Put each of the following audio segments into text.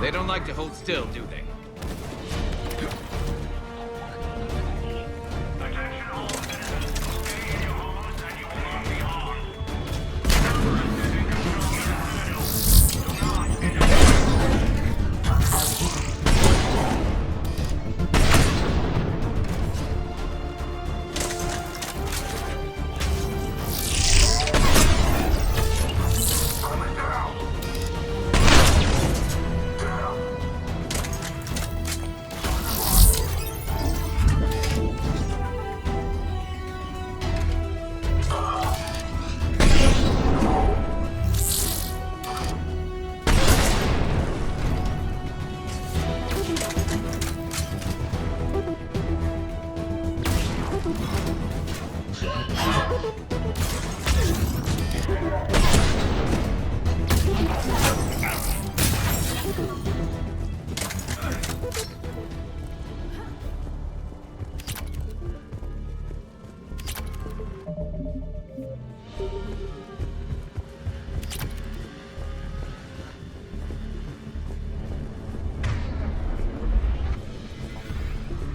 They don't like to hold still, do they? Attention all citizens. Stay in your homes and you will not be harmed.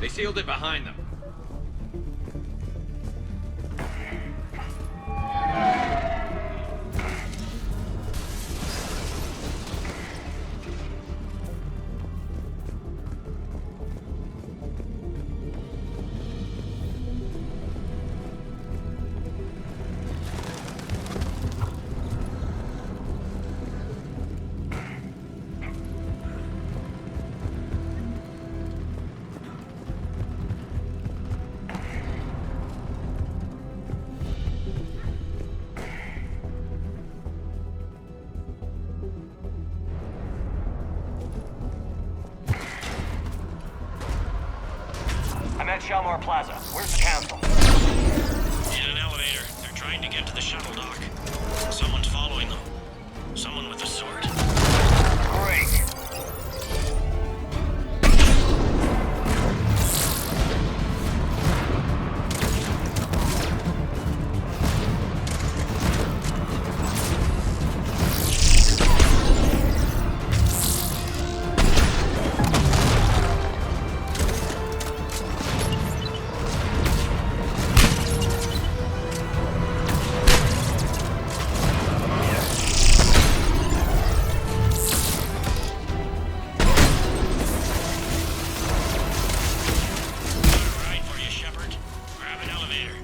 They sealed it behind them. I'm at Shalmar Plaza. Where's the council? In an elevator. They're trying to get to the shuttle dock. Someone's following them. Someone with a sword. Great. Right for you, Shepard. Grab an elevator.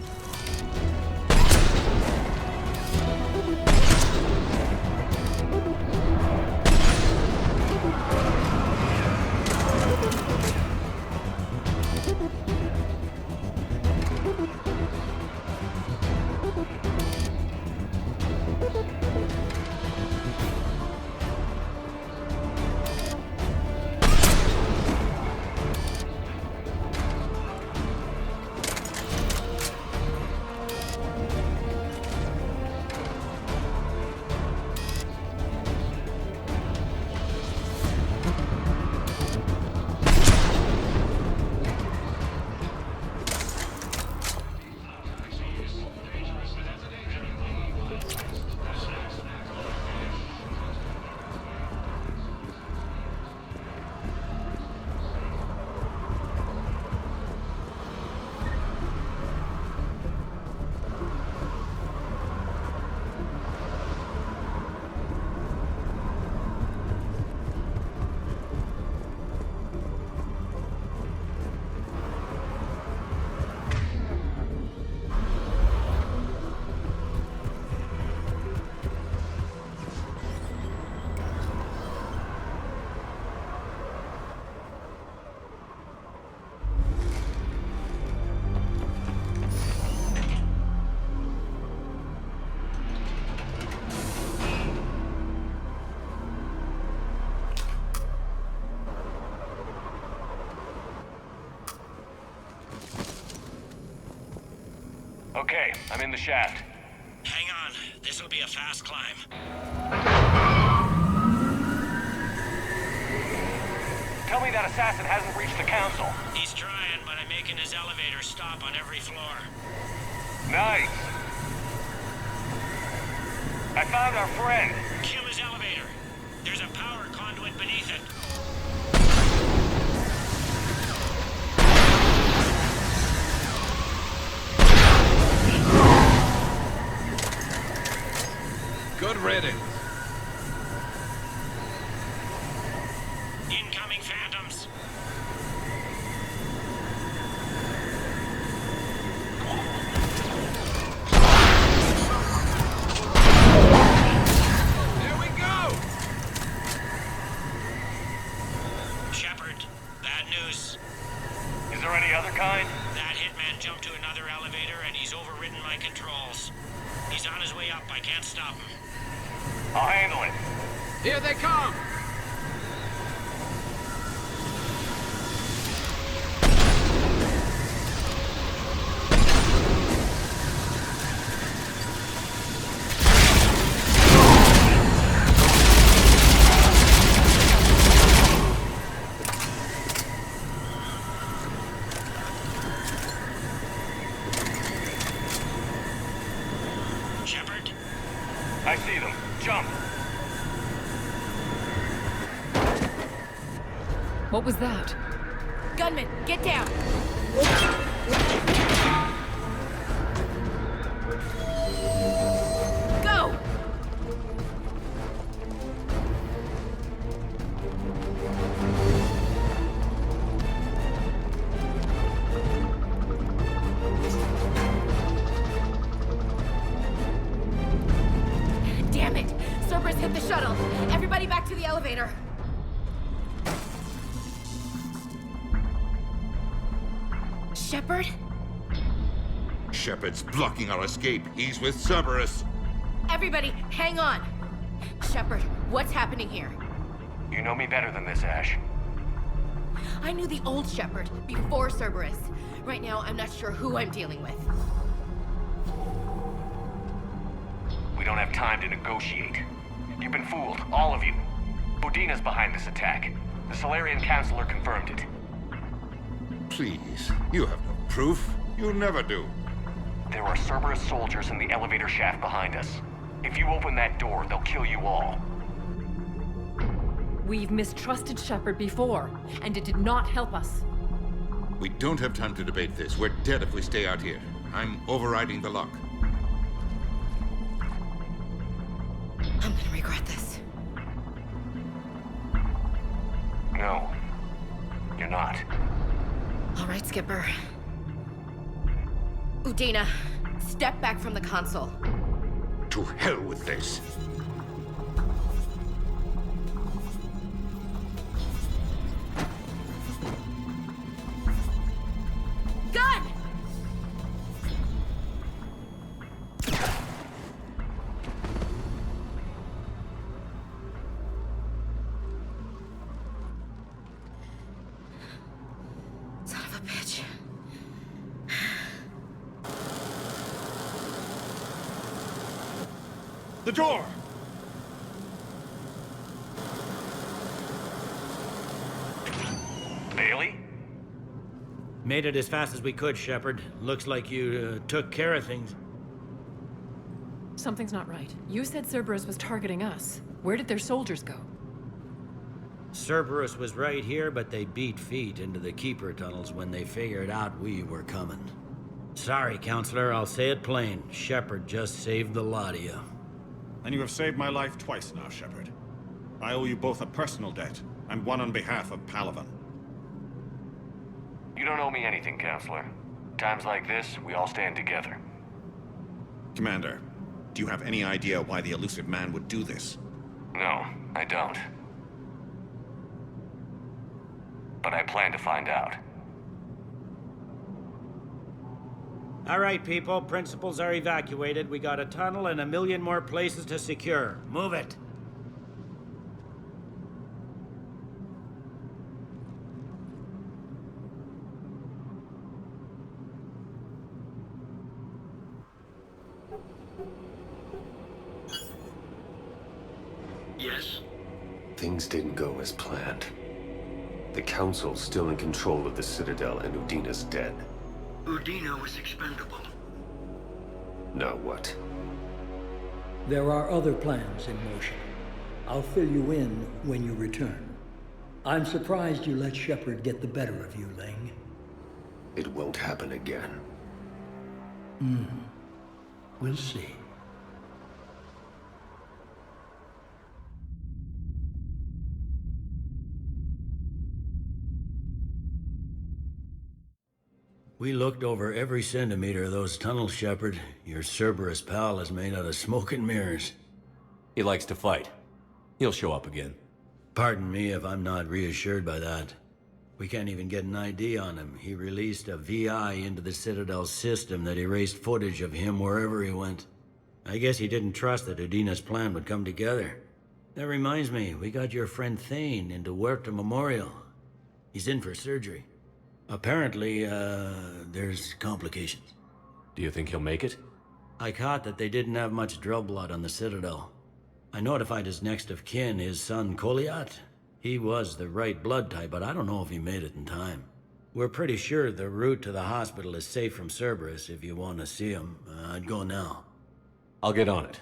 Okay, I'm in the shaft. Hang on. This'll be a fast climb. Tell me that assassin hasn't reached the council. He's trying, but I'm making his elevator stop on every floor. Nice. I found our friend. Kill his elevator. There's a power conduit beneath it. Good riddance. Incoming phantoms. There we go! Shepard, bad news. Is there any other kind? That hitman jumped to another elevator and he's overridden my controls. He's on his way up. I can't stop him. I'll handle it. Here they come! Shepard? I see them. Jump. What was that? Gunman, get down! Go! Damn it! Cerberus hit the shuttle! Everybody back to the elevator! Shepard? Shepard's blocking our escape. He's with Cerberus. Everybody, hang on! Shepard, what's happening here? You know me better than this, Ash. I knew the old Shepard before Cerberus. Right now, I'm not sure who I'm dealing with. We don't have time to negotiate. You've been fooled, all of you. Udina's behind this attack. The Solarian Councilor confirmed it. Please, you have no proof. You never do. There are Cerberus soldiers in the elevator shaft behind us. If you open that door, they'll kill you all. We've mistrusted Shepard before, and it did not help us. We don't have time to debate this. We're dead if we stay out here. I'm overriding the lock. I'm gonna regret this. No. You're not. All right, Skipper. Udina, step back from the console. To hell with this. Gun! Son of a bitch. The door! Bailey? Made it as fast as we could, Shepard. Looks like you took care of things. Something's not right. You said Cerberus was targeting us. Where did their soldiers go? Cerberus was right here, but they beat feet into the Keeper tunnels when they figured out we were coming. Sorry, Counselor, I'll say it plain. Shepard just saved the lot of you. And you have saved my life twice now, Shepard. I owe you both a personal debt, and one on behalf of Palaven. You don't owe me anything, Counselor. Times like this, we all stand together. Commander, do you have any idea why the elusive man would do this? No, I don't. But I plan to find out. All right, people. Principals are evacuated. We got a tunnel and 1 million more places to secure. Move it. Yes? Things didn't go as planned. The Council's still in control of the Citadel and Udina's dead. Udina was expendable. Now what? There are other plans in motion. I'll fill you in when you return. I'm surprised you let Shepard get the better of you, Ling. It won't happen again. We'll see. We looked over every centimeter of those tunnels, Shepard. Your Cerberus pal is made out of smoke and mirrors. He likes to fight. He'll show up again. Pardon me if I'm not reassured by that. We can't even get an ID on him. He released a VI into the Citadel system that erased footage of him wherever he went. I guess he didn't trust that Udina's plan would come together. That reminds me, we got your friend Thane into Huerta Memorial. He's in for surgery. Apparently, there's complications. Do you think he'll make it? I caught that they didn't have much drill blood on the Citadel. I notified his next of kin, his son Koliat. He was the right blood type, but I don't know if he made it in time. We're pretty sure the route to the hospital is safe from Cerberus. If you want to see him, I'd go now. I'll get on it.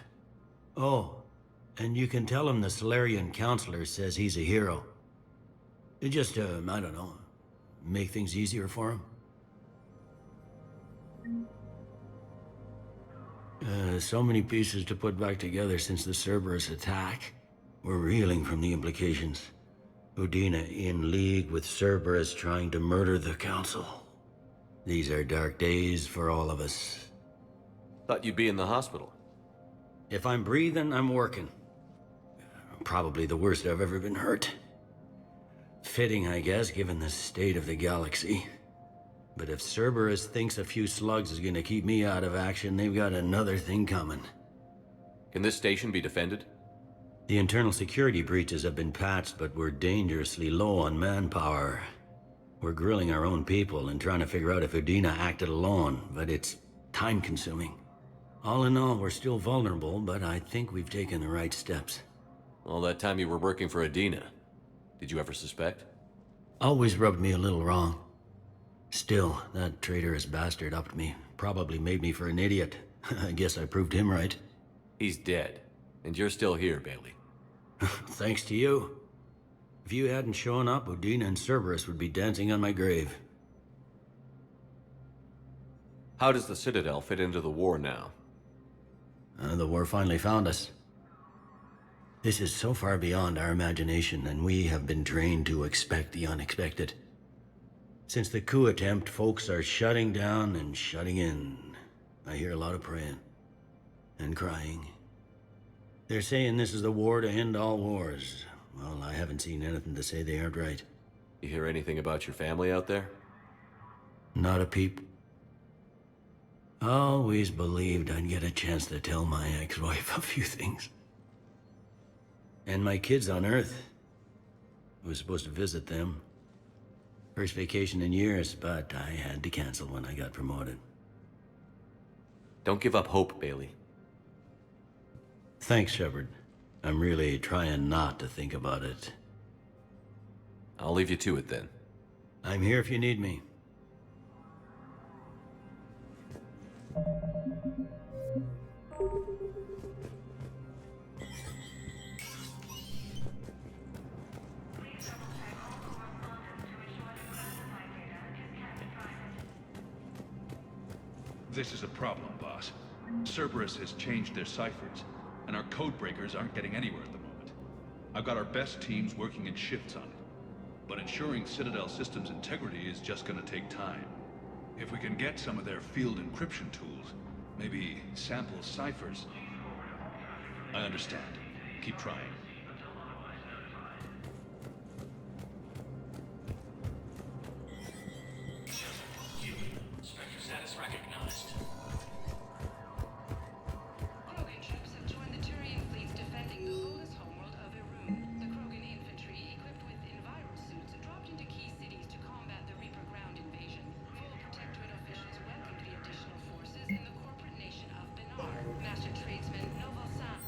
Oh, and you can tell him the Solarian counselor says he's a hero. It just, I don't know, make things easier for him. So many pieces to put back together since the Cerberus attack. We're reeling from the implications. Udina in league with Cerberus trying to murder the Council. These are dark days for all of us. Thought you'd be in the hospital. If I'm breathing, I'm working. Probably the worst I've ever been hurt. Fitting, I guess, given the state of the galaxy. But if Cerberus thinks a few slugs is gonna keep me out of action, they've got another thing coming. Can this station be defended? The internal security breaches have been patched, but we're dangerously low on manpower. We're grilling our own people and trying to figure out if Udina acted alone, but it's time-consuming. All in all, we're still vulnerable, but I think we've taken the right steps. All that time you were working for Udina, did you ever suspect? Always rubbed me a little wrong. Still, that traitorous bastard upped me. Probably made me for an idiot. I guess I proved him right. He's dead, and you're still here, Bailey. Thanks to you. If you hadn't shown up, Udina and Cerberus would be dancing on my grave. How does the Citadel fit into the war now? The war finally found us. This is so far beyond our imagination, and we have been trained to expect the unexpected. Since the coup attempt, folks are shutting down and shutting in. I hear a lot of praying. And crying. They're saying this is the war to end all wars. Well, I haven't seen anything to say they aren't right. You hear anything about your family out there? Not a peep. Always believed I'd get a chance to tell my ex-wife a few things. And my kids on Earth. I was supposed to visit them. First vacation in years, but I had to cancel when I got promoted. Don't give up hope, Bailey. Thanks, Shepard. I'm really trying not to think about it. I'll leave you to it then. I'm here if you need me. This is a problem, boss. Cerberus has changed their ciphers, and our codebreakers aren't getting anywhere at the moment. I've got our best teams working in shifts on it, but ensuring Citadel systems integrity is just gonna take time. If we can get some of their field encryption tools, maybe sample ciphers. I understand. Keep trying. Spectre status recognized. Krogan troops have joined the Turian fleets defending the wholest homeworld of Irun. The Krogan infantry, equipped with envirosuits, dropped into key cities to combat the Reaper ground invasion. Full Protectorate officials welcomed the additional forces in the corporate nation of Benar. Master tradesman Noval Sam.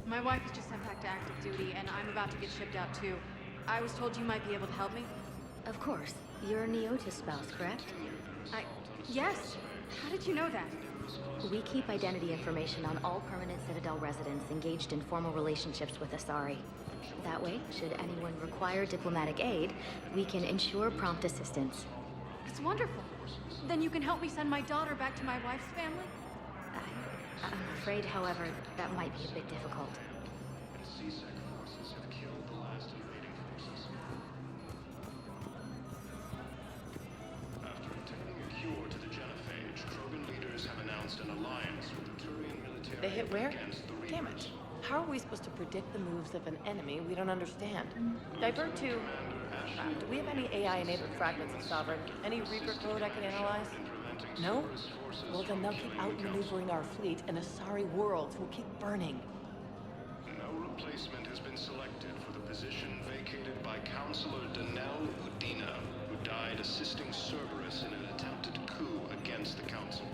My wife was just sent back to active duty, and I'm about to get shipped out too. I was told you might be able to help me. Of course. You're Neota's spouse, correct? Yes. How did you know that? We keep identity information on all permanent Citadel residents engaged in formal relationships with Asari. That way, should anyone require diplomatic aid, we can ensure prompt assistance. It's wonderful. Then you can help me send my daughter back to my wife's family? I'm afraid, however, that might be a bit difficult. After obtaining a cure to the genophage, Krogan leaders have announced an alliance with the Turian military. They hit where? Against the Reapers. Damn it. How are we supposed to predict the moves of an enemy we don't understand? Divert to... do we have any AI-enabled fragments of Sovereign? Any Reaper code I can analyze? No? Well, then they'll keep outmaneuvering our fleet, and Asari worlds will keep burning. No replacement has been selected for the position vacated by Counselor Danelle Udina, who died assisting Cerberus in an attempted coup against the Council.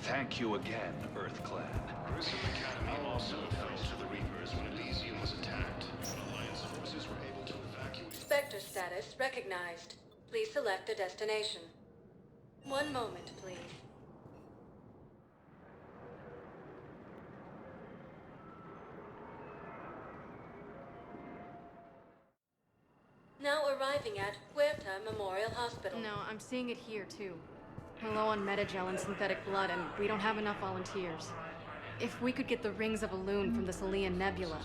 Thank you again, Earth Clan. Grissom Academy also fell to the Reapers when Elysium was attacked. Alliance forces were able to evacuate. Spectre status recognized. Please select a destination. One moment, please. Now arriving at Huerta Memorial Hospital. No, I'm seeing it here too. We're low on metagel and synthetic blood, and we don't have enough volunteers. If we could get the rings of Elune from the Salian Nebula,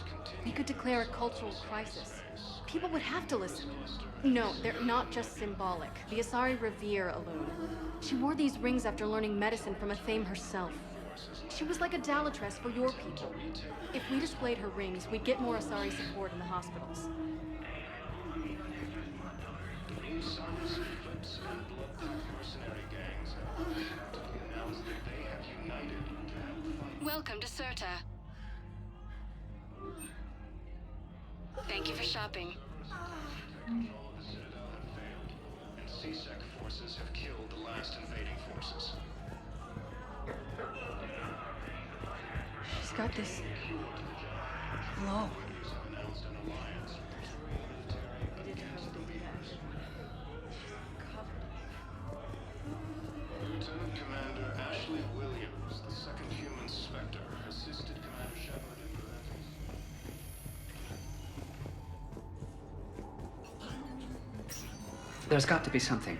we could declare a cultural crisis. People would have to listen. No, they're not just symbolic. The Asari revere Elune. She wore these rings after learning medicine from a Thame herself. She was like a Dalatress for your people. If we displayed her rings, we'd get more Asari support in the hospitals. Welcome to Serta. Thank you for shopping. CSEC forces have killed the last invading forces. She's got this glow. Lieutenant Commander Ashley Williams, the second human Spectre, assisted Commander Shepard in preventing... There's got to be something.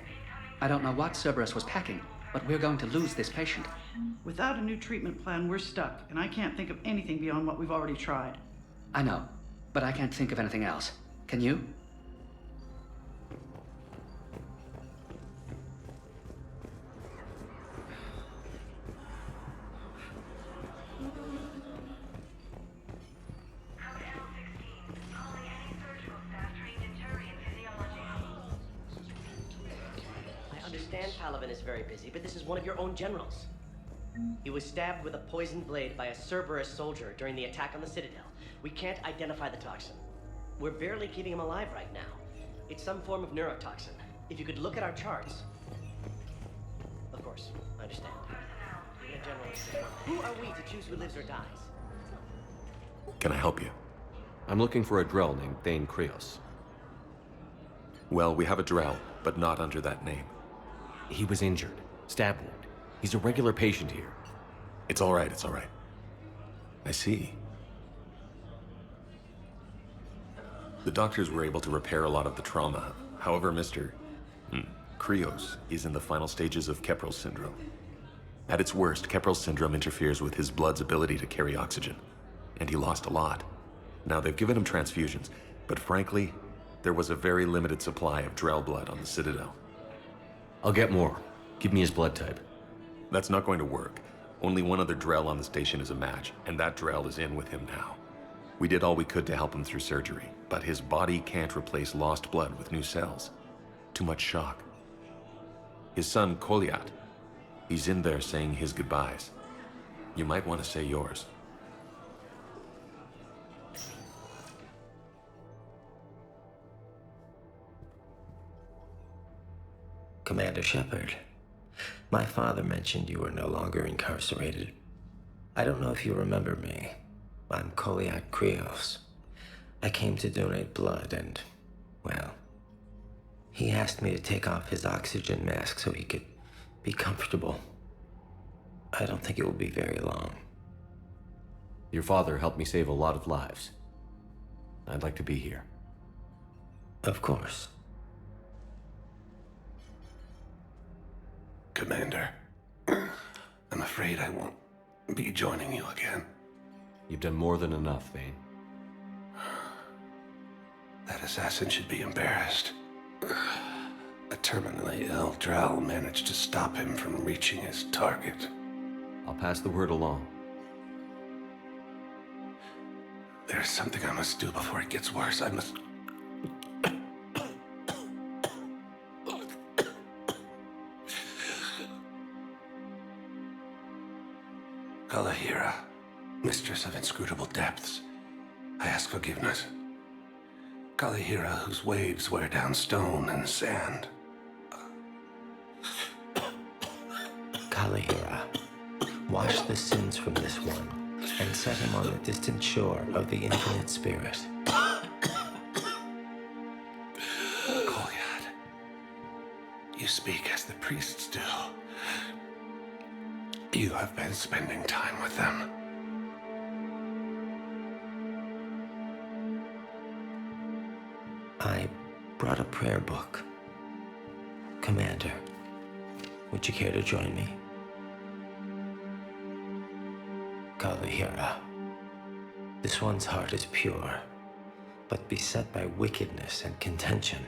I don't know what Cerberus was packing, but we're going to lose this patient. Without a new treatment plan, we're stuck, and I can't think of anything beyond what we've already tried. I know, but I can't think of anything else. Can you? Paladin is very busy, but this is one of your own generals. He was stabbed with a poisoned blade by a Cerberus soldier during the attack on the Citadel. We can't identify the toxin. We're barely keeping him alive right now. It's some form of neurotoxin. If you could look at our charts... Of course, I understand. Who are we to choose who lives or dies? Can I help you? I'm looking for a Drell named Thane Krios. Well, we have a Drell, but not under that name. He was injured. Stab wound. He's a regular patient here. It's all right, it's all right. I see. The doctors were able to repair a lot of the trauma. However, Mr. Krios is in the final stages of Keprel's syndrome. At its worst, Keprel's syndrome interferes with his blood's ability to carry oxygen, and he lost a lot. Now, they've given him transfusions, but frankly, there was a very limited supply of Drell blood on the Citadel. I'll get more. Give me his blood type. That's not going to work. Only one other Drell on the station is a match, and that Drell is in with him now. We did all we could to help him through surgery, but his body can't replace lost blood with new cells. Too much shock. His son, Koliat, he's in there saying his goodbyes. You might want to say yours. Commander Shepard, my father mentioned you were no longer incarcerated. I don't know if you remember me. I'm Koliak Krios. I came to donate blood and, well, he asked me to take off his oxygen mask so he could be comfortable. I don't think it will be very long. Your father helped me save a lot of lives. I'd like to be here. Of course. Commander, I'm afraid I won't be joining you again. You've done more than enough, Vane. That assassin should be embarrassed. A terminally ill Drow managed to stop him from reaching his target. I'll pass the word along. There's something I must do before it gets worse. I must... Kalahira, mistress of inscrutable depths, I ask forgiveness. Kalahira, whose waves wear down stone and sand. Kalahira, wash the sins from this one and set him on the distant shore of the infinite spirit. Kolyad, you speak as the priests do. You have been spending time with them. I brought a prayer book. Commander, would you care to join me? Kalahira, this one's heart is pure, but beset by wickedness and contention.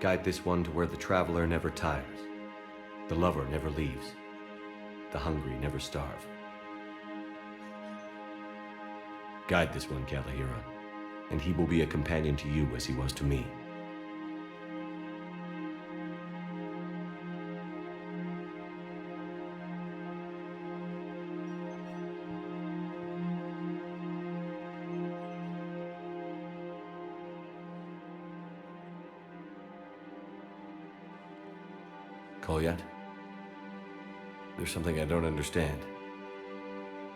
Guide this one to where the traveler never tires, the lover never leaves, the hungry never starve. Guide this one, Kalahira, and he will be a companion to you as he was to me. Kolyat? There's something I don't understand.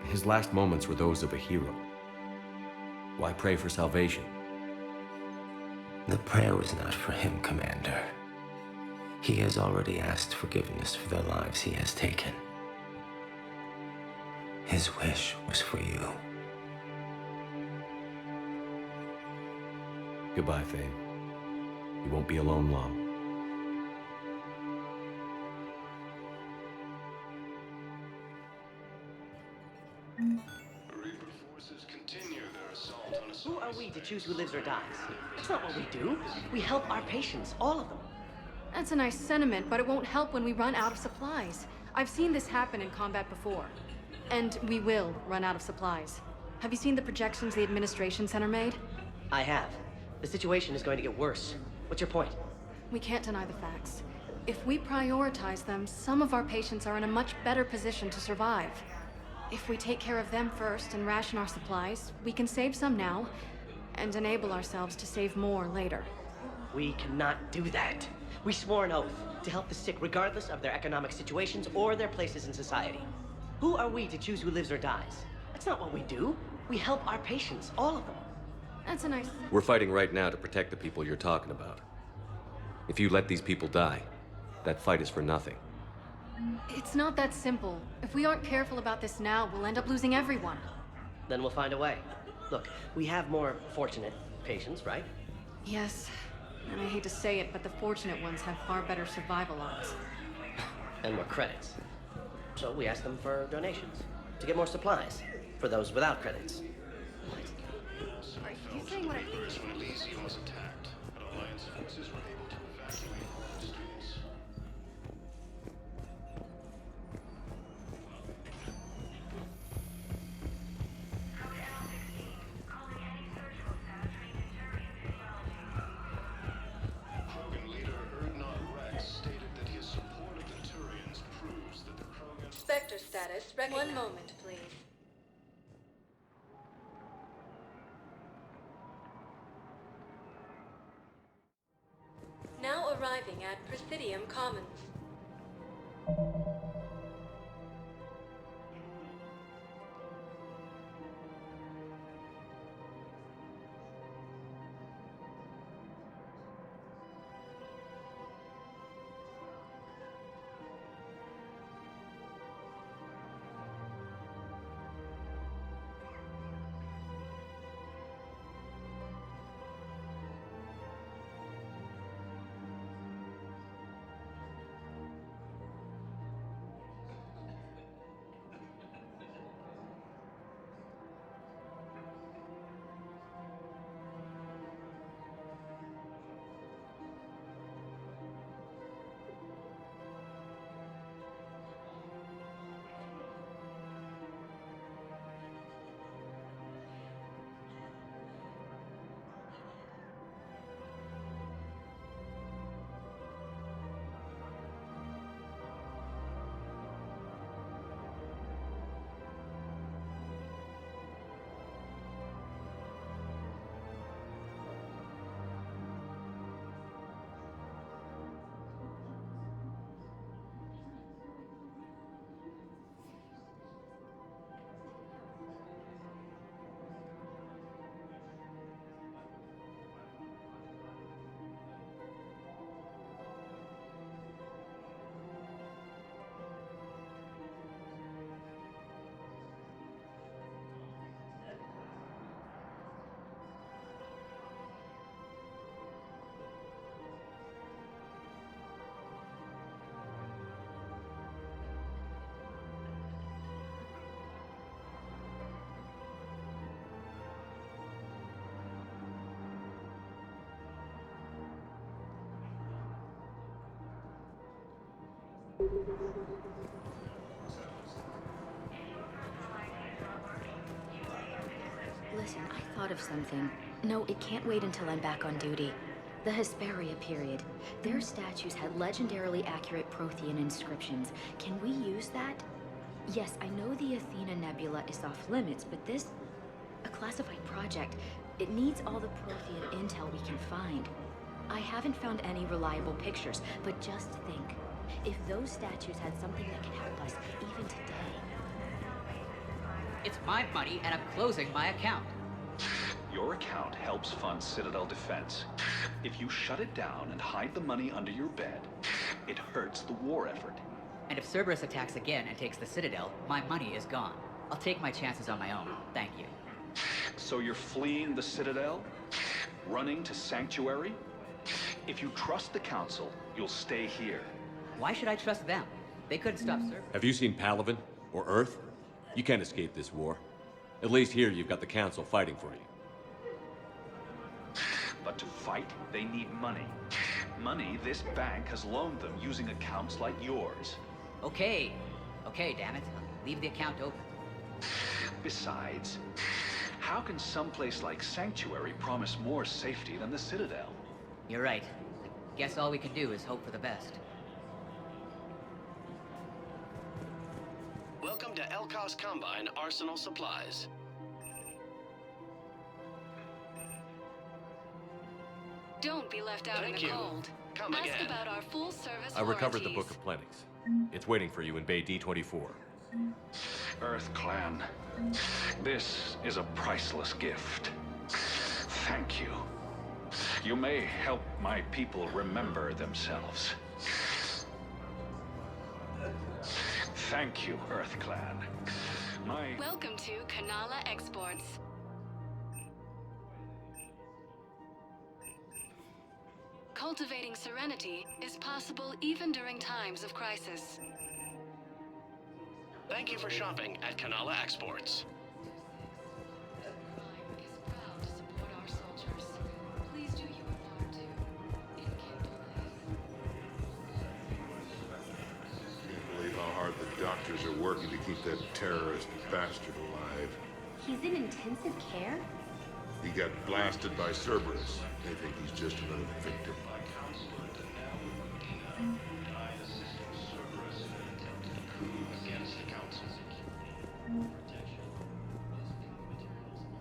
His last moments were those of a hero. Why pray for salvation? The prayer was not for him, Commander. He has already asked forgiveness for the lives he has taken. His wish was for you. Goodbye, Thane. You won't be alone long. Who are we to choose who lives or dies? That's not what we do. We help our patients, all of them. That's a nice sentiment, but it won't help when we run out of supplies. I've seen this happen in combat before. And we will run out of supplies. Have you seen the projections the Administration Center made? I have. The situation is going to get worse. What's your point? We can't deny the facts. If we prioritize them, some of our patients are in a much better position to survive. If we take care of them first and ration our supplies, we can save some now, and enable ourselves to save more later. We cannot do that. We swore an oath to help the sick regardless of their economic situations or their places in society. Who are we to choose who lives or dies? That's not what we do. We help our patients, all of them. That's a nice... We're fighting right now to protect the people you're talking about. If you let these people die, that fight is for nothing. It's not that simple. If we aren't careful about this now, we'll end up losing everyone. Then we'll find a way. Look, we have more fortunate patients, right? Yes. And I hate to say it, but the fortunate ones have far better survival odds. And more credits. So we ask them for donations. To get more supplies. For those without credits. Are you saying what I think? When Elysium was attacked, but Alliance forces were able to evacuate all the streets. Krogan leader Erdnot Rex stated that his support of the Turians proves that the Krogan... Spectre status recognized. 1 moment, please. Now arriving at Presidium Commons. Listen, I thought of something. No, it can't wait until I'm back on duty. The Hesperia period. Their statues had legendarily accurate Prothean inscriptions. Can we use that? Yes, I know the Athena Nebula is off limits, but this... a classified project. It needs all the Prothean intel we can find. I haven't found any reliable pictures, but just think. If those statues had something that can help us, even today... It's my money, and I'm closing my account. Your account helps fund Citadel defense. If you shut it down and hide the money under your bed, it hurts the war effort. And if Cerberus attacks again and takes the Citadel, my money is gone. I'll take my chances on my own. Thank you. So you're fleeing the Citadel? Running to Sanctuary? If you trust the Council, you'll stay here. Why should I trust them? They couldn't stop Cerberus. Have you seen Palaven? Or Earth? You can't escape this war. At least here you've got the Council fighting for you. But to fight, they need money. Money this bank has loaned them using accounts like yours. Okay, damn it. Leave the account open. Besides, how can someplace like Sanctuary promise more safety than the Citadel? You're right. Guess all we can do is hope for the best. Welcome to Elkos Combine Arsenal Supplies. Don't be left out in the cold. Come Ask again. about our full service I recovered the warranties. Book of Plenix. It's waiting for you in Bay D24. Earth Clan, this is a priceless gift. Thank you. You may help my people remember themselves. Thank you, Earth Clan. Welcome to Kanala Exports. Cultivating serenity is possible even during times of crisis. Thank you for shopping at Kanala Exports. Can't believe how hard the doctors are working to keep that terrorist bastard alive. He's in intensive care? He got blasted by Cerberus. They think he's just another victim.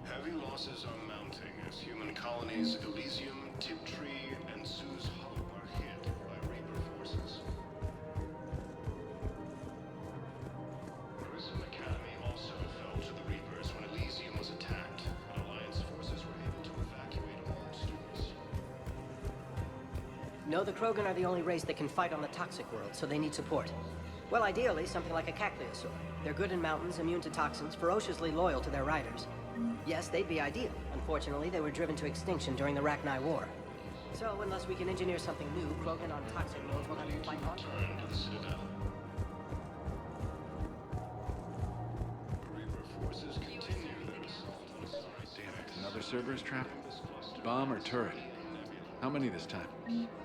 Heavy losses are mounting as human colonies Elysium, Tiptree, and Sue's Hollow are hit. No, the Krogan are the only race that can fight on the toxic world, so they need support. Well, ideally, something like a cacliosaur. They're good in mountains, immune to toxins, ferociously loyal to their riders. Yes, they'd be ideal. Unfortunately, they were driven to extinction during the Rachni War. So, unless we can engineer something new, Krogan on toxic worlds will have to fight on. Damn it, another Cerberus trap? Bomb or turret? How many this time?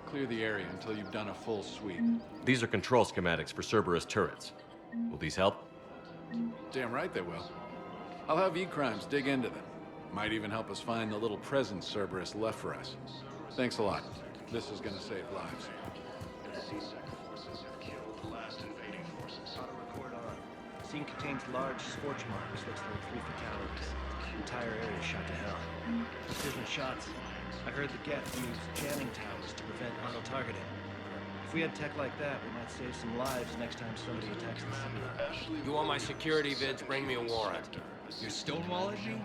Clear the area until you've done a full sweep. These are control schematics for Cerberus turrets. Will these help? Damn right they will. I'll have E-Crimes dig into them. Might even help us find the little presents Cerberus left for us. Thanks a lot. This is gonna save lives. Scene contains large scorch marks. Looks like 3 fatalities. Entire area shot to hell. Precision shots. I heard the Geth use jamming towers to prevent auto-targeting. If we had tech like that, we might save some lives next time somebody attacks the city. You want my security vids? Bring me a warrant. You're stonewalling me?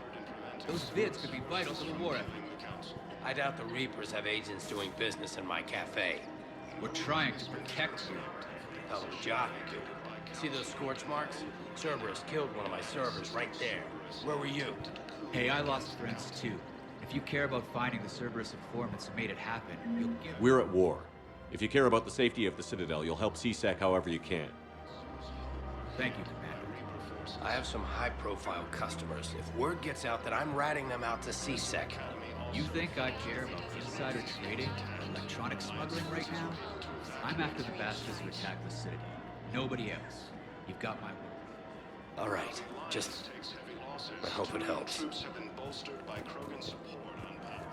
Those vids could be vital to the war effort. I doubt the Reapers have agents doing business in my cafe. We're trying to protect you. Hell of a job you do. See those scorch marks? Cerberus killed one of my servers right there. Where were you? Hey, I lost friends too. If you care about finding the Cerberus informants who made it happen, you'll get... We're at war. If you care about the safety of the Citadel, you'll help CSEC however you can. Thank you, Commander. I have some high-profile customers. If word gets out that I'm ratting them out to CSEC... You think I care about insider trading or electronic smuggling right now? I'm after the bastards who attacked the Citadel. Nobody else. You've got my word. All right. Just... I hope it helps. Troops have been bolstered by Krogan support on power.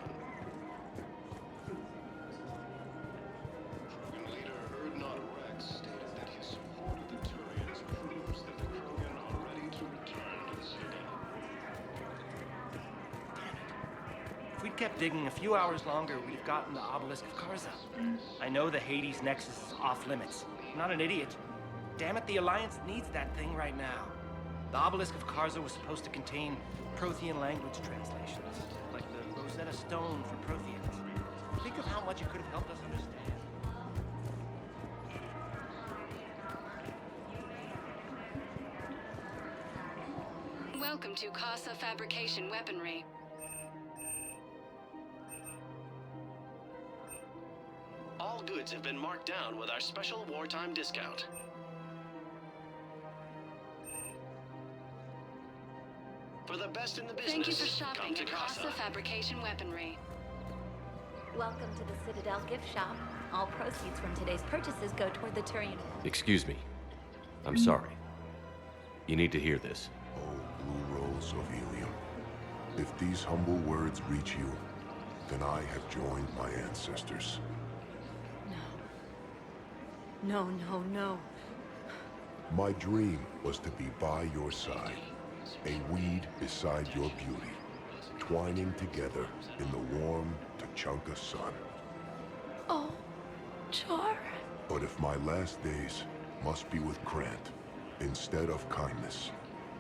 Krogan leader Erdnot Rex stated that his support of the Turians proves that the Krogan are ready to return to the Citadel. If we'd kept digging a few hours longer, we'd have gotten the Obelisk of Karza. I know the Hades Nexus is off limits. I'm not an idiot. Damn it, the Alliance needs that thing right now. The Obelisk of Karza was supposed to contain Prothean language translations, like the Rosetta Stone for Protheans. Think of how much it could have helped us understand. Welcome to Casa Fabrication Weaponry. All goods have been marked down with our special wartime discount. For the best in the business, Thank you for come shopping to at Casa. Casa Fabrication Weaponry. Welcome to the Citadel gift shop. All proceeds from today's purchases go toward the Turian. Excuse me. I'm sorry. You need to hear this. Blue rolls of helium. If these humble words reach you, then I have joined my ancestors. No, no, no. My dream was to be by your side, a weed beside your beauty, twining together in the warm Tachanka sun. Oh, Char. But if my last days must be with Krant instead of kindness,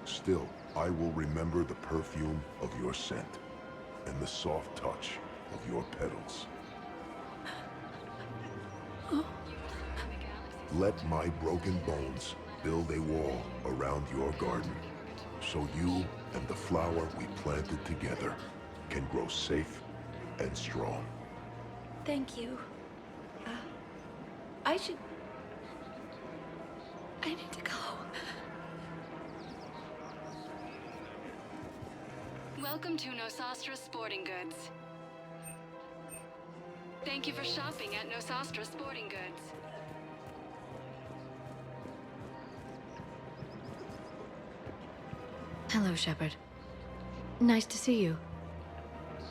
still I will remember the perfume of your scent and the soft touch of your petals. Let my broken bones build a wall around your garden, so you and the flower we planted together can grow safe and strong. Thank you. I need to go. Welcome to Nosastra Sporting Goods. Thank you for shopping at Nosastra Sporting Goods. Hello, Shepard. Nice to see you.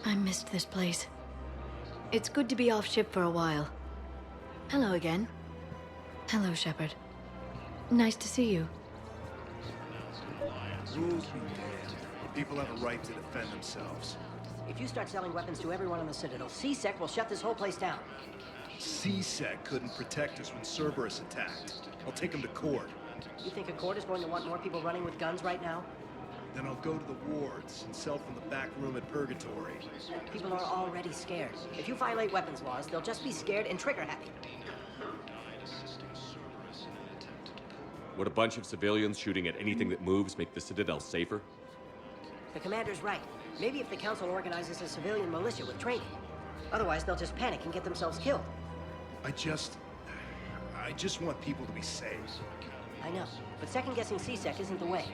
I missed this place. It's good to be off ship for a while. Hello again. Hello, Shepard. Nice to see you. Rules be damned. People have a right to defend themselves. If you start selling weapons to everyone on the Citadel, CSEC will shut this whole place down. CSEC couldn't protect us when Cerberus attacked. I'll take them to court. You think a court is going to want more people running with guns right now? Then I'll go to the wards and sell from the back room at Purgatory. People are already scared. If you violate weapons laws, they'll just be scared and trigger happy. Would a bunch of civilians shooting at anything that moves make the Citadel safer? The commander's right. Maybe if the Council organizes a civilian militia with training. Otherwise, they'll just panic and get themselves killed. I just want people to be safe. I know, but second-guessing CSEC isn't the way.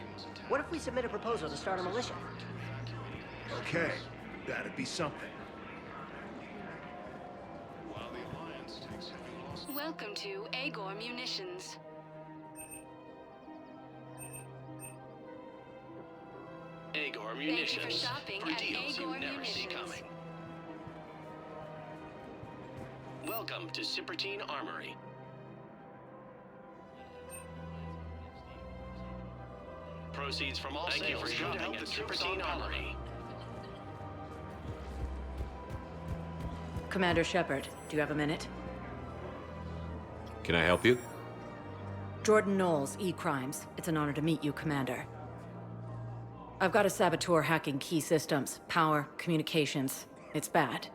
What if we submit a proposal to start a militia? Okay, that'd be something. Welcome to Agor Munitions. Agor Thank you Munitions. for shopping For at deals you Agor never see Munitions. coming. Welcome to Sippertine Armory. Proceeds from all sales for shopping at Sippertine Armory. Commander Shepard, do you have a minute? Can I help you? Jordan Knowles, E-Crimes. It's an honor to meet you, Commander. I've got a saboteur hacking key systems, power, communications. It's bad.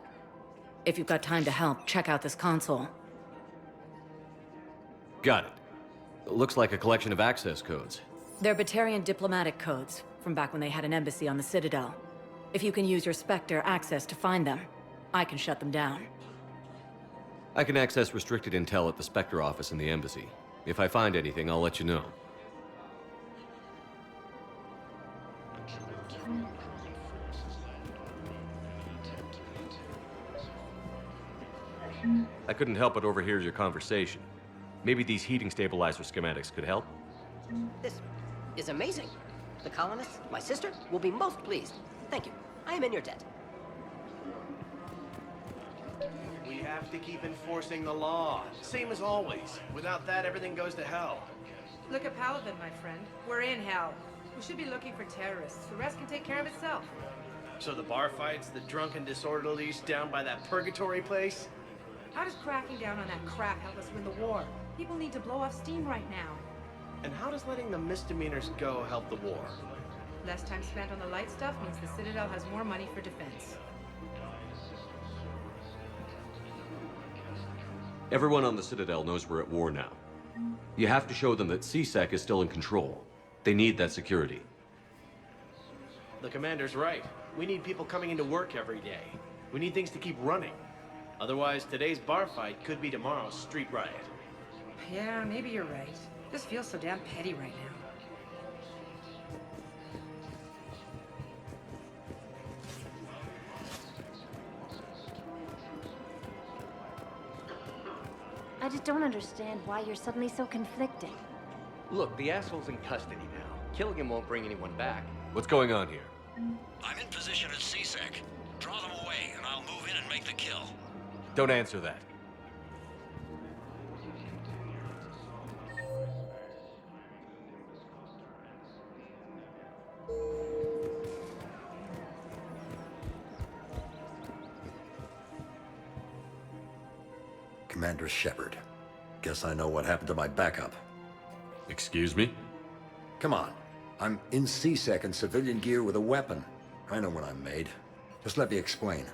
If you've got time to help, check out this console. Got it. Looks like a collection of access codes. They're Batarian diplomatic codes, from back when they had an embassy on the Citadel. If you can use your Spectre access to find them, I can shut them down. I can access restricted intel at the Spectre office in the embassy. If I find anything, I'll let you know. I couldn't help but overhear your conversation. Maybe these heating stabilizer schematics could help? This is amazing. The colonists, my sister, will be most pleased. Thank you. I am in your debt. We have to keep enforcing the law. Same as always. Without that, everything goes to hell. Look at Paladin, my friend. We're in hell. We should be looking for terrorists. The rest can take care of itself. So the bar fights, the drunken disorderlies down by that purgatory place? How does cracking down on that crap help us win the war? People need to blow off steam right now. And how does letting the misdemeanors go help the war? Less time spent on the light stuff means the Citadel has more money for defense. Everyone on the Citadel knows we're at war now. You have to show them that CSEC is still in control. They need that security. The commander's right. We need people coming into work every day. We need things to keep running. Otherwise, today's bar fight could be tomorrow's street riot. Yeah, maybe you're right. This feels so damn petty right now. I just don't understand why you're suddenly so conflicted. Look, the asshole's in custody now. Killing him won't bring anyone back. What's going on here? I'm in position at CSEC. Draw them away, and I'll move in and make the kill. Don't answer that. Commander Shepard. Guess I know what happened to my backup. Excuse me? Come on. I'm in CSEC in civilian gear with a weapon. I know when I'm made. Just let me explain.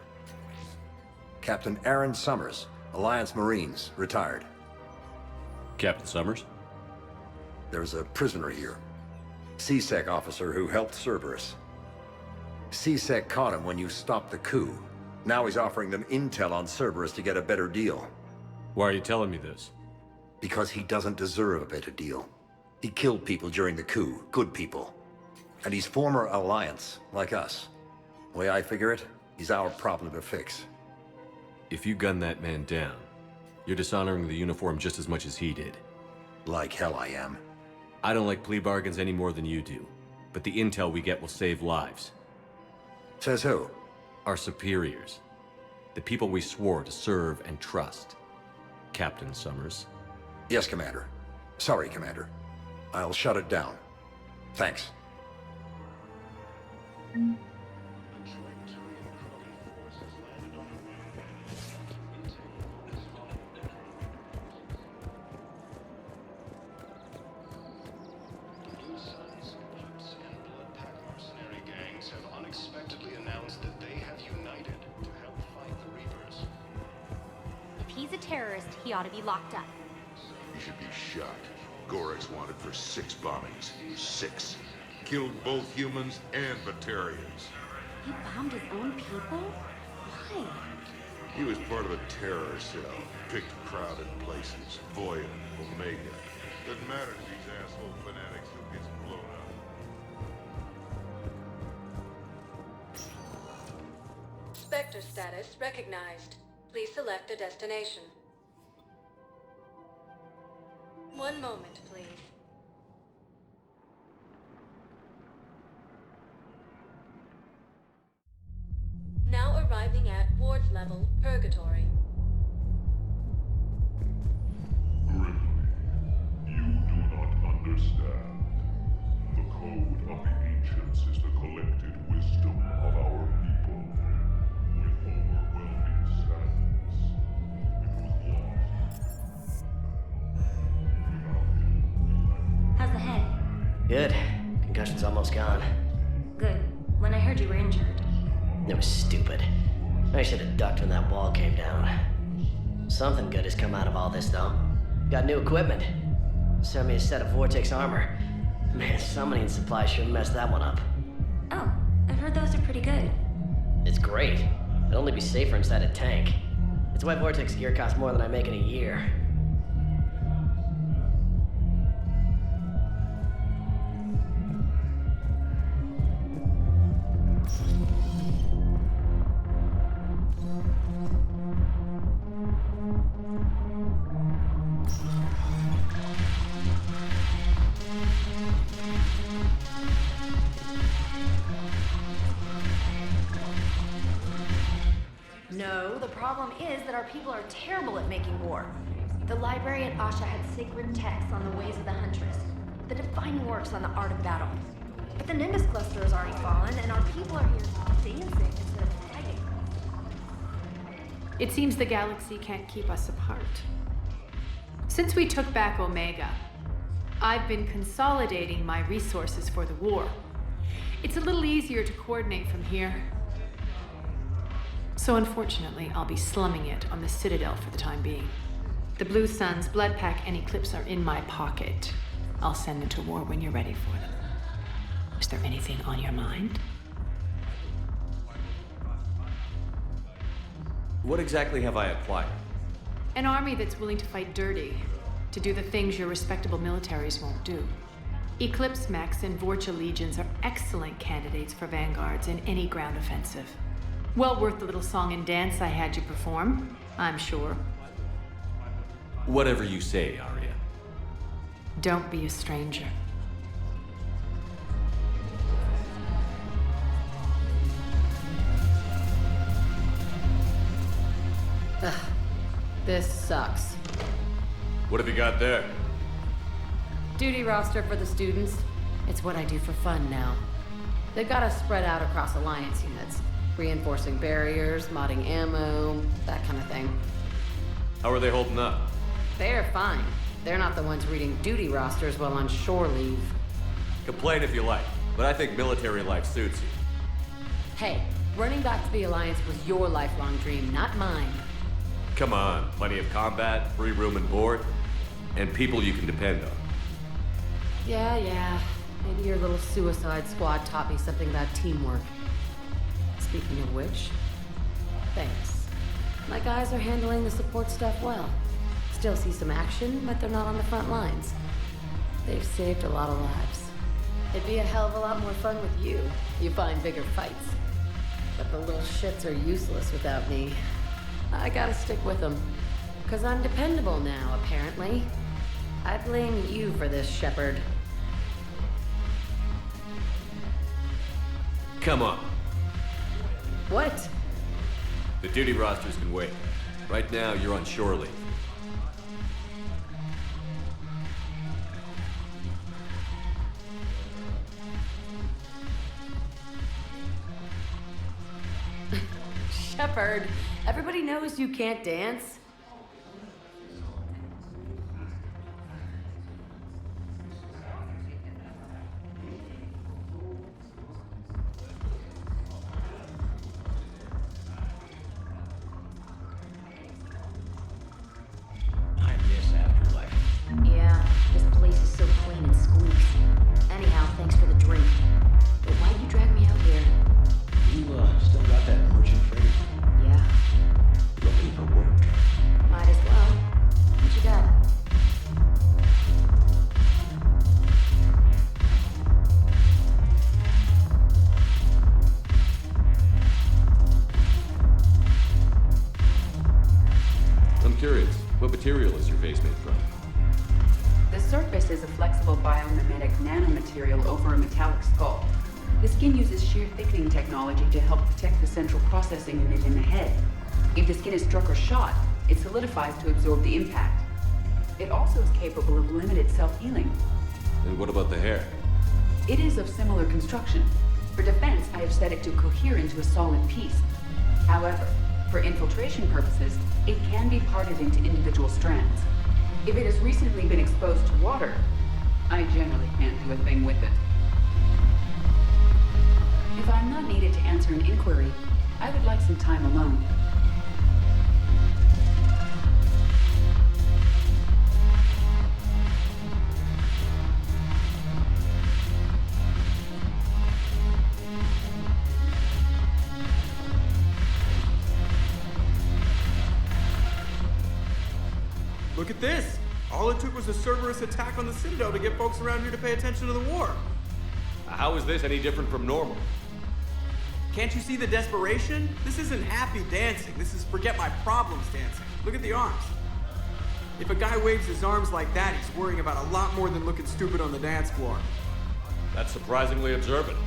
Captain Aaron Summers, Alliance Marines, retired. Captain Summers? There's a prisoner here. CSEC officer who helped Cerberus. CSEC caught him when you stopped the coup. Now he's offering them intel on Cerberus to get a better deal. Why are you telling me this? Because he doesn't deserve a better deal. He killed people during the coup, good people. And he's former Alliance, like us. The way I figure it, he's our problem to fix. If you gun that man down, you're dishonoring the uniform just as much as he did. Like hell I am. I don't like plea bargains any more than you do, but the intel we get will save lives. Says who? Our superiors. The people we swore to serve and trust. Captain Summers. Yes, Commander. Sorry, Commander. I'll shut it down. Thanks. terrorist, he ought to be locked up. He should be shot. Gorek's wanted for 6 bombings. 6. Killed both humans and Batarians. He bombed his own people? Why? He was part of a terror cell. Picked crowded places. Voya, Omega. Doesn't matter to these asshole fanatics who gets blown up. Spectre status recognized. Please select a destination. 1 moment, please. Now arriving at Ward's level, Purgatory. Grimly, you do not understand. The code of the ancients is the collected wisdom of our people. With overwhelming sadness, it was lost. How's the head? Good. Concussion's almost gone. Good. When I heard you were injured. It was stupid. I should have ducked when that wall came down. Something good has come out of all this, though. Got new equipment. Sent me a set of Vortex armor. Man, somebody in supply sure messed that one up. Oh, I've heard those are pretty good. It's great. It'd only be safer inside a tank. It's why Vortex gear costs more than I make in a year. No, the problem is that our people are terrible at making war. The library at Asha had sacred texts on the ways of the Huntress, the defining works on the art of battle. But the Nimbus cluster has already fallen, and our people are here dancing instead of fighting. It seems the galaxy can't keep us apart. Since we took back Omega, I've been consolidating my resources for the war. It's a little easier to coordinate from here. So unfortunately, I'll be slumming it on the Citadel for the time being. The Blue Suns, Blood Pack, and Eclipse are in my pocket. I'll send them to war when you're ready for them. Is there anything on your mind? What exactly have I acquired? An army that's willing to fight dirty, to do the things your respectable militaries won't do. Eclipse mechs and Vorcha legions are excellent candidates for vanguards in any ground offensive. Well worth the little song and dance I had you perform, I'm sure. Whatever you say, Arya. Don't be a stranger. Ugh, this sucks. What have you got there? Duty roster for the students. It's what I do for fun now. They've got us spread out across Alliance units. Reinforcing barriers, modding ammo, that kind of thing. How are they holding up? They're fine. They're not the ones reading duty rosters while on shore leave. Complain if you like, but I think military life suits you. Hey, running back to the Alliance was your lifelong dream, not mine. Come on, plenty of combat, free room and board, and people you can depend on. Yeah. Maybe your little suicide squad taught me something about teamwork. Speaking of which, thanks. My guys are handling the support stuff well. Still see some action, but they're not on the front lines. They've saved a lot of lives. It'd be a hell of a lot more fun with you. You find bigger fights. But the little shits are useless without me. I gotta stick with them. 'Cause I'm dependable now, apparently. I blame you for this, Shepard. Come on. What? The duty rosters can wait. Right now, you're on shore leave. Shepard, everybody knows you can't dance. curious. What material is your face made from? The surface is a flexible biomimetic nanomaterial over a metallic skull. The skin uses shear thickening technology to help protect the central processing unit in the head. If the skin is struck or shot, it solidifies to absorb the impact. It also is capable of limited self-healing. And what about the hair? It is of similar construction. For defense, I have set it to cohere into a solid piece. However, for infiltration purposes, it can be parted into individual strands. If it has recently been exposed to water, I generally can't do a thing with it. If I'm not needed to answer an inquiry, I would like some time alone. Look at this! All it took was a Cerberus attack on the Citadel to get folks around here to pay attention to the war. How is this any different from normal? Can't you see the desperation? This isn't happy dancing. This is forget my problems dancing. Look at the arms. If a guy waves his arms like that, he's worrying about a lot more than looking stupid on the dance floor. That's surprisingly observant.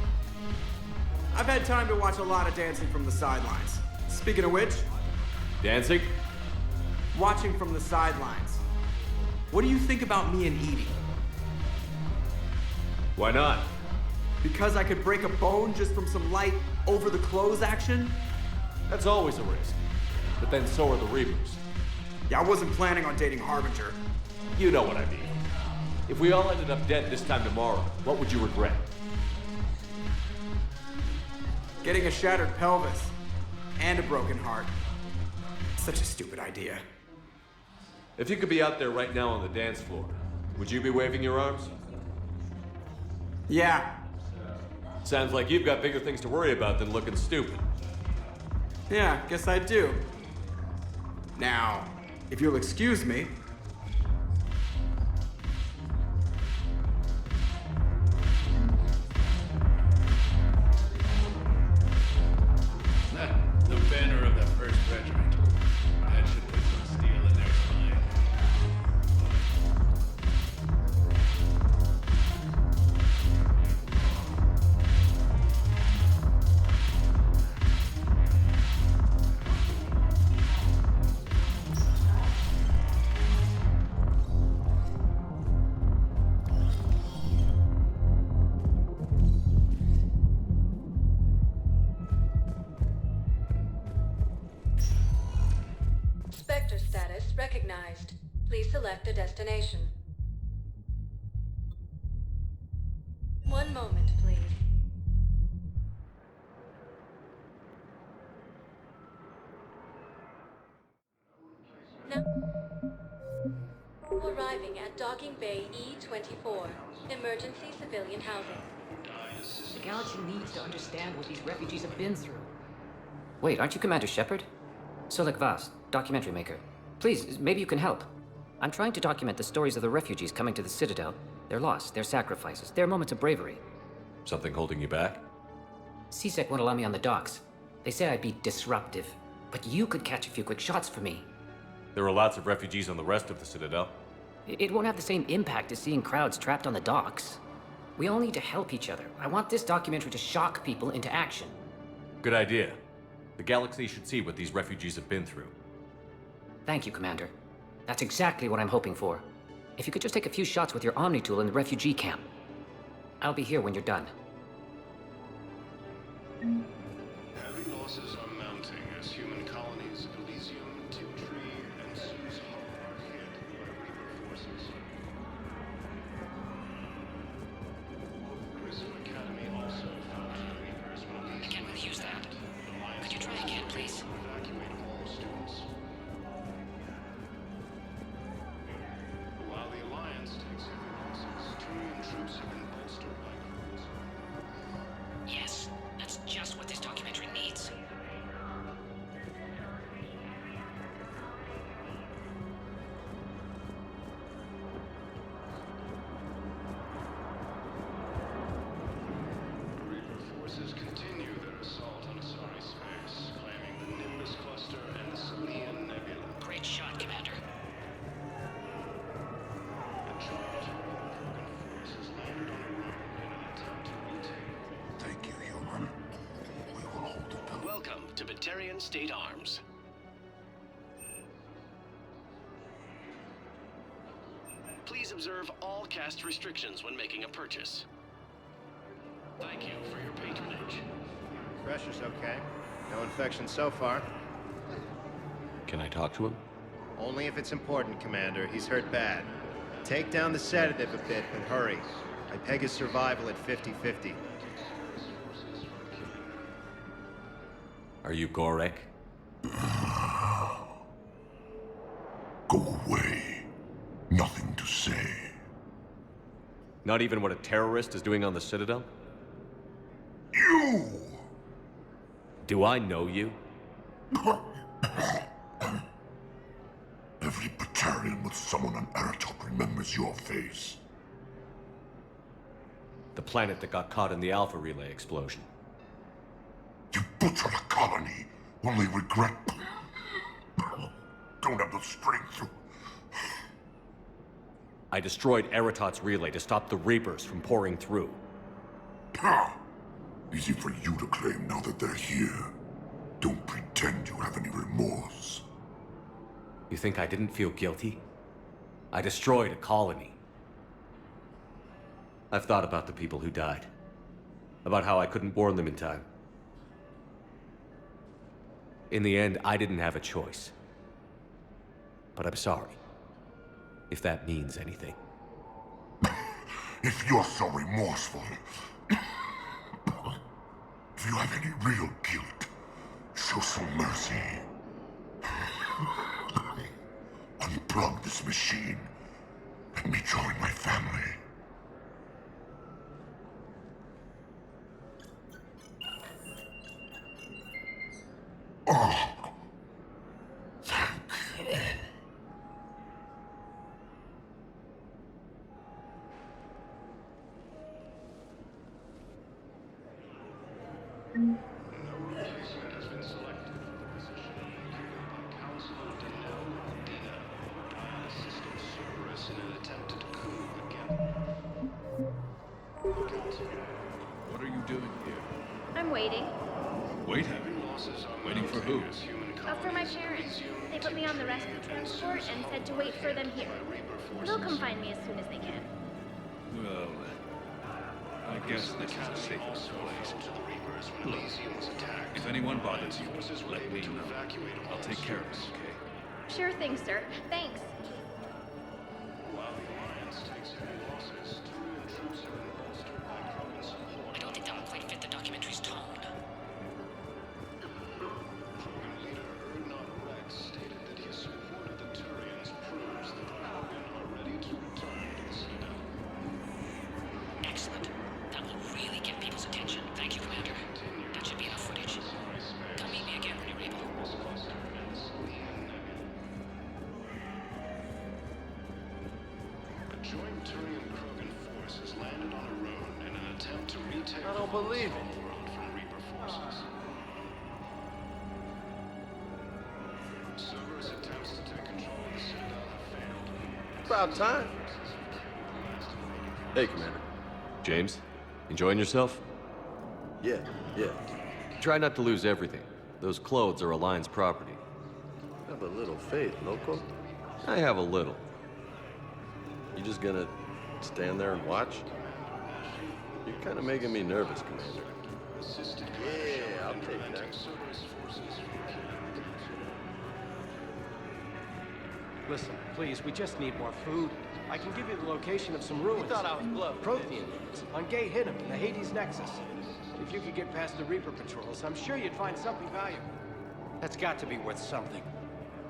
I've had time to watch a lot of dancing from the sidelines. Speaking of which... Dancing? Watching from the sidelines. What do you think about me and Edie? Why not? Because I could break a bone just from some light over-the-clothes action? That's always a risk. But then so are the Reapers. Yeah, I wasn't planning on dating Harbinger. You know what I mean. If we all ended up dead this time tomorrow, what would you regret? Getting a shattered pelvis. And a broken heart. Such a stupid idea. If you could be out there right now on the dance floor, would you be waving your arms? Yeah. Sounds like you've got bigger things to worry about than looking stupid. Yeah, guess I do. Now, if you'll excuse me. The banner of the 1st Regiment. That should put some steel in their spine. Spectre status recognized. Please select a destination. One moment, please. Now, arriving at Docking Bay E-24, emergency civilian housing. The galaxy needs to understand what these refugees have been through. Wait, aren't you Commander Shepard? Solik Vast, documentary maker. Please, maybe you can help. I'm trying to document the stories of the refugees coming to the Citadel. Their loss, their sacrifices, their moments of bravery. Something holding you back? CSEC won't allow me on the docks. They say I'd be disruptive. But you could catch a few quick shots for me. There are lots of refugees on the rest of the Citadel. It won't have the same impact as seeing crowds trapped on the docks. We all need to help each other. I want this documentary to shock people into action. Good idea. The galaxy should see what these refugees have been through. Thank you, Commander. That's exactly what I'm hoping for. If you could just take a few shots with your Omni tool in the refugee camp. I'll be here when you're done. Heavy losses are mounting as human colonies Elysium, Tiptree, and Sue's Hollow are hit by Reaper forces. Grissom Academy also found the Reapers will be... I can't really use that. Could you try again, please? Evacuate all students. While the Alliance takes heavy losses, Terran troops have been bolstered by crews. Yes, that's just what Solarian State Arms. Please observe all caste restrictions when making a purchase. Thank you for your patronage. Pressure's okay. No infection so far. Can I talk to him? Only if it's important, Commander. He's hurt bad. Take down the sedative a bit, but hurry. I peg his survival at 50-50. Are you Gorek? Go away. Nothing to say. Not even what a terrorist is doing on the Citadel? You! Do I know you? Every battalion with someone on Eratop remembers your face. The planet that got caught in the Alpha Relay explosion. You butchered a colony, only regret... Don't have the strength to... I destroyed Eratot's relay to stop the Reapers from pouring through. Easy for you to claim now that they're here. Don't pretend you have any remorse. You think I didn't feel guilty? I destroyed a colony. I've thought about the people who died. About how I couldn't warn them in time. In the end, I didn't have a choice. But I'm sorry. If that means anything. If you're so remorseful... if you have any real guilt, show some mercy. Unplug this machine. Let me join my family. Oh. What are you doing here? I'm waiting. Waiting? Waiting for who? For my parents. They put me on the rescue transport and said to wait for them here. They'll come find me as soon as they can. Well, I guess this is the safest place. Look, if anyone bothers you, let me know. I'll take care of it, okay? Sure thing, sir. Thanks. I don't think that would quite fit the documentary's tone. Excellent. That will really get people's attention. Thank you, Commander. That should be enough footage. Come meet me again when you're able. A joint Turian-Krogan force has landed on a road in an attempt to retake I don't believe it. world from Reaper forces. Cerberus attempts to take control of the Citadel have failed. About time. Hey, Commander. James, enjoying yourself? Yeah. Try not to lose everything. Those clothes are Alliance property. Have a little faith, loco. I have a little. You just gonna stand there and watch? You're kind of making me nervous, Commander. Yeah, I'll take that. Listen, please, we just need more food. I can give you the location of some ruins. You thought I was bluffing. Prothean ruins on Gay Hinnom in the Hades Nexus. If you could get past the Reaper patrols, I'm sure you'd find something valuable. That's got to be worth something.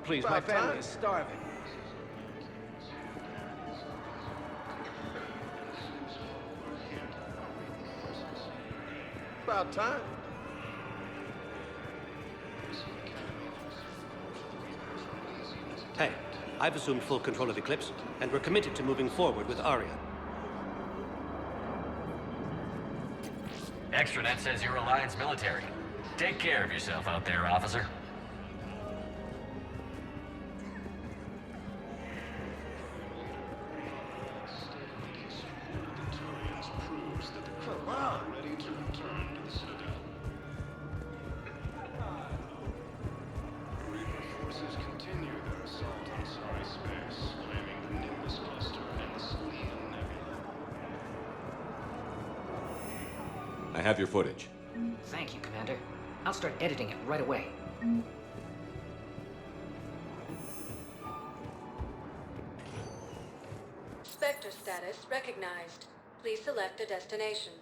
Please, my About family time. is starving. About time. Hey, I've assumed full control of Eclipse, and we're committed to moving forward with Aria. Extranet says you're Alliance military. Take care of yourself out there, officer. have your footage. Thank you, Commander. I'll start editing it right away. Spectre status recognized. Please select a destination.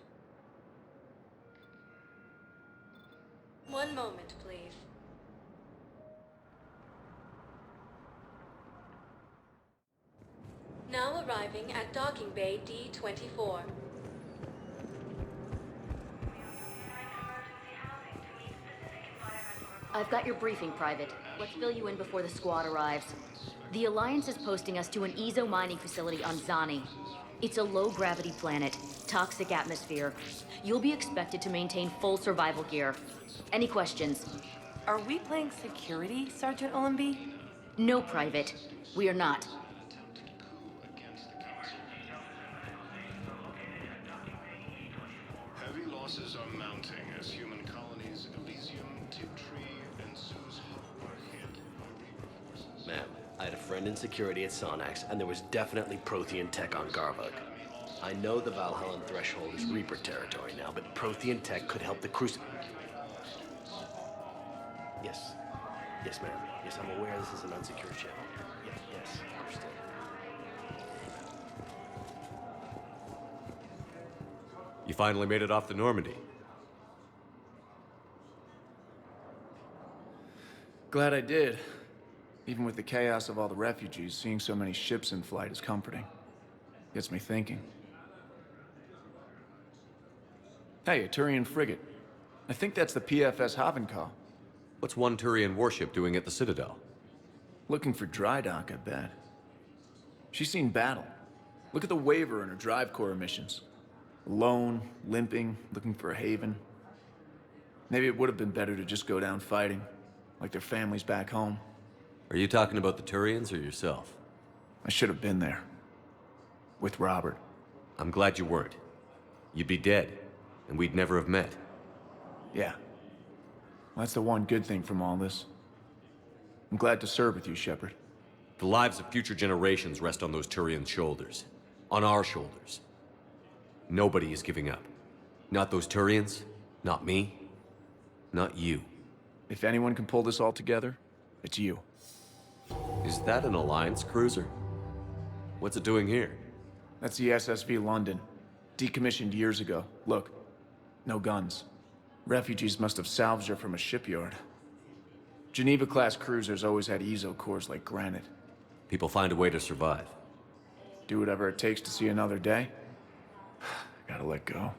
One moment, please. Now arriving at docking bay D-24. I've got your briefing, Private. Let's fill you in before the squad arrives. The Alliance is posting us to an Ezo mining facility on Zani. It's a low-gravity planet, toxic atmosphere. You'll be expected to maintain full survival gear. Any questions? Are we playing security, Sergeant Ullenby? No, Private. We are not. Heavy losses are mounting as human colonies Elysium, Tiptree, and Zeus Hope are hit by Reaper forces. Ma'am, I had a friend in security at Sonax, and there was definitely Prothean tech on Garvug. I know the Valhallan threshold is Reaper territory now, but Prothean tech could help the Crucible. Yes. Yes, ma'am. Yes, I'm aware this is an unsecured channel. Yes, understood. You finally made it off the Normandy. Glad I did. Even with the chaos of all the refugees, seeing so many ships in flight is comforting. Gets me thinking. Hey, a Turian frigate. I think that's the PFS Havenkaw. What's one Turian warship doing at the Citadel? Looking for dry dock, I bet. She's seen battle. Look at the waiver in her drive core emissions. Alone, limping, looking for a haven. Maybe it would have been better to just go down fighting, like their families back home. Are you talking about the Turians or yourself? I should have been there. With Robert. I'm glad you weren't. You'd be dead, and we'd never have met. Yeah. Well, that's the one good thing from all this. I'm glad to serve with you, Shepard. The lives of future generations rest on those Turian shoulders. On our shoulders. Nobody is giving up. Not those Turians, not me, not you. If anyone can pull this all together, it's you. Is that an Alliance cruiser? What's it doing here? That's the SSV London. Decommissioned years ago. Look, no guns. Refugees must have salvaged her from a shipyard. Geneva-class cruisers always had Ezo cores like granite. People find a way to survive. Do whatever it takes to see another day. Gotta let go.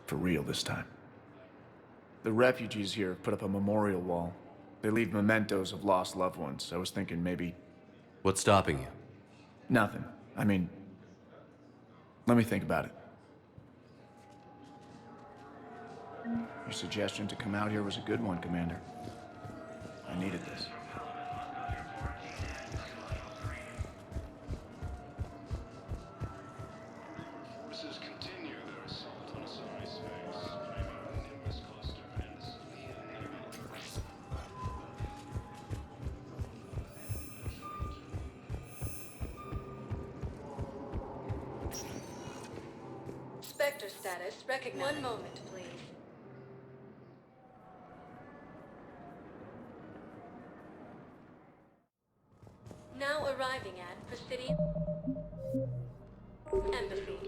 For real this time. The refugees here have put up a memorial wall. They leave mementos of lost loved ones. I was thinking maybe... What's stopping you? Nothing. I mean... Let me think about it. Your suggestion to come out here was a good one, Commander. I needed this. Forces continue their assault on Asari space, claiming the Nimbus cluster and the Salian Spectre status recognized. One moment, please. Now arriving at Presidium Embassy.